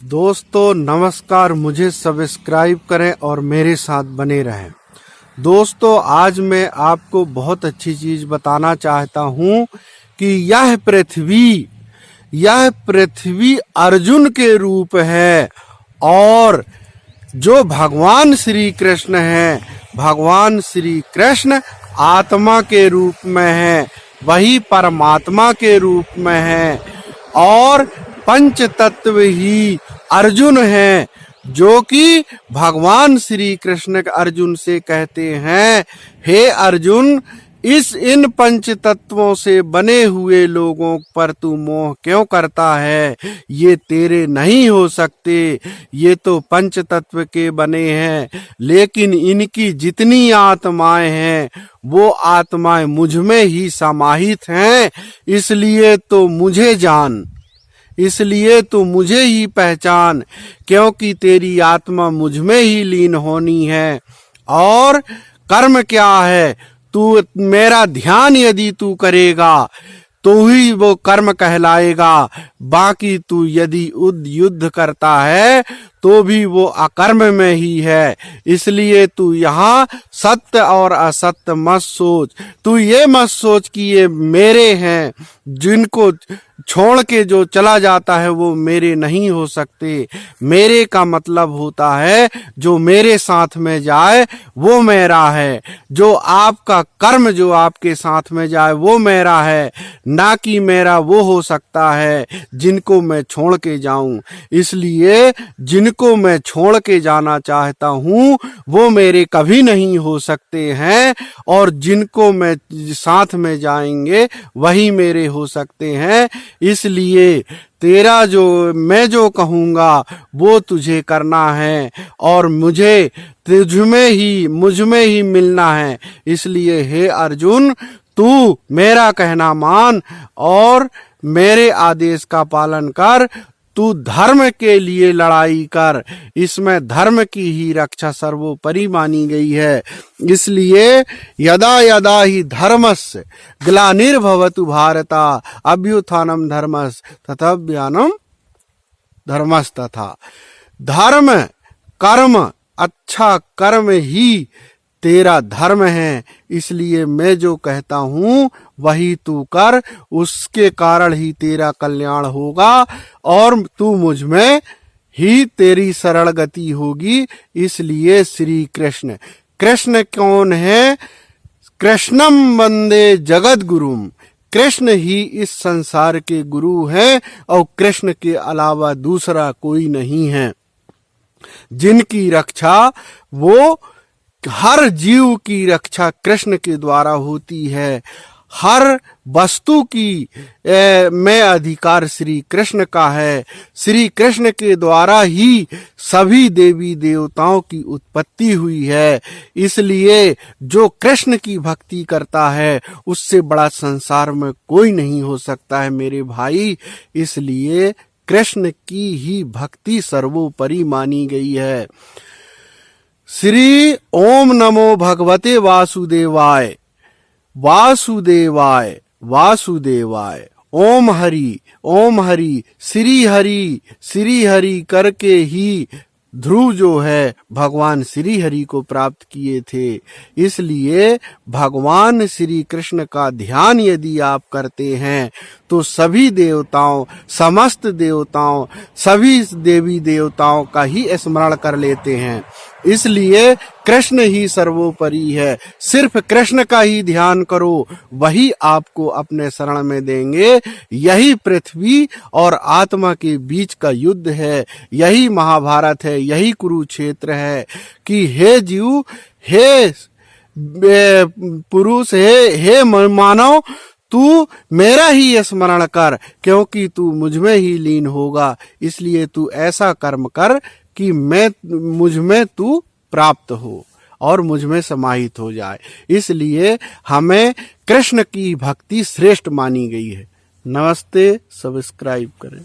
दोस्तों नमस्कार, मुझे सब्सक्राइब करें और मेरे साथ बने रहें। दोस्तों आज मैं आपको बहुत अच्छी चीज बताना चाहता हूं कि यह पृथ्वी अर्जुन के रूप है और जो भगवान श्री कृष्ण हैं, भगवान श्री कृष्ण आत्मा के रूप में है, वही परमात्मा के रूप में है और पंच तत्व ही अर्जुन हैं, जो कि भगवान श्री कृष्ण अर्जुन से कहते हैं, हे अर्जुन, इन पंच तत्वों से बने हुए लोगों पर तू मोह क्यों करता है? ये तेरे नहीं हो सकते, ये तो पंच तत्व के बने हैं, लेकिन इनकी जितनी आत्माएं हैं वो आत्माएं मुझ में ही समाहित हैं। इसलिए तो मुझे जान, इसलिए तो मुझे ही पहचान, क्योंकि तेरी आत्मा मुझ में ही लीन होनी है। और कर्म क्या है? तू मेरा ध्यान यदि तू करेगा तो ही वो कर्म कहलाएगा। बाकी तू यदि युद्ध करता है तो भी वो अकर्म में ही है। इसलिए तू यहाँ सत्य और असत्य मत सोच। तू ये मत सोच कि ये मेरे हैं, जिनको छोड़ के जो चला जाता है वो मेरे नहीं हो सकते। मेरे का मतलब होता है जो मेरे साथ में जाए वो मेरा है, जो आपका कर्म जो आपके साथ में जाए वो मेरा है, ना कि मेरा वो हो सकता है जिनको मैं छोड़ के जाऊं। इसलिए जिनको मैं छोड़ के जाना चाहता हूं वो मेरे कभी नहीं हो सकते हैं, और जिनको मैं साथ में जाएंगे वही मेरे हो सकते हैं। इसलिए तेरा जो मैं जो कहूँगा वो तुझे करना है और मुझे मुझ में ही मिलना है। इसलिए हे अर्जुन, तू मेरा कहना मान और मेरे आदेश का पालन कर। तू धर्म के लिए लड़ाई कर। इसमें धर्म की ही रक्षा सर्वोपरि मानी गई है। इसलिए यदा यदा ही धर्मस्य ग्लानिर्भवतु भारता अभ्युत्थानम धर्मस्य तथात्मनात्मनः धर्मस्तथा। धर्म कर्म, अच्छा कर्म ही तेरा धर्म है। इसलिए मैं जो कहता हूँ वही तू कर, उसके कारण ही तेरा कल्याण होगा और तू मुझ में ही तेरी सरल गति होगी। इसलिए श्री कृष्ण, कृष्ण कौन है? कृष्णम वंदे जगत गुरुम। कृष्ण ही इस संसार के गुरु हैं और कृष्ण के अलावा दूसरा कोई नहीं है, जिनकी रक्षा वो हर जीव की रक्षा कृष्ण के द्वारा होती है। हर वस्तु की में अधिकार श्री कृष्ण का है। श्री कृष्ण के द्वारा ही सभी देवी देवताओं की उत्पत्ति हुई है। इसलिए जो कृष्ण की भक्ति करता है उससे बड़ा संसार में कोई नहीं हो सकता है मेरे भाई। इसलिए कृष्ण की ही भक्ति सर्वोपरि मानी गई है। श्री ओम नमो भगवते वासुदेवाय वासुदेवाय वासुदेवाय। ओम हरि श्री हरि करके ही ध्रुव जो है भगवान श्री हरि को प्राप्त किए थे। इसलिए भगवान श्री कृष्ण का ध्यान यदि आप करते हैं तो सभी देवताओं, समस्त देवताओं, सभी देवी देवताओं का ही स्मरण कर लेते हैं। इसलिए कृष्ण ही सर्वोपरि है। सिर्फ कृष्ण का ही ध्यान करो, वही आपको अपने शरण में देंगे। यही पृथ्वी और आत्मा के बीच का युद्ध है, यही महाभारत है, यही कुरुक्षेत्र है कि हे जीव, हे पुरुष, हे मानव, तू मेरा ही स्मरण कर, क्योंकि तू मुझ में ही लीन होगा। इसलिए तू ऐसा कर्म कर कि मुझ में तू प्राप्त हो और मुझ में समाहित हो जाए। इसलिए हमें कृष्ण की भक्ति श्रेष्ठ मानी गई है। नमस्ते, सब्सक्राइब करें।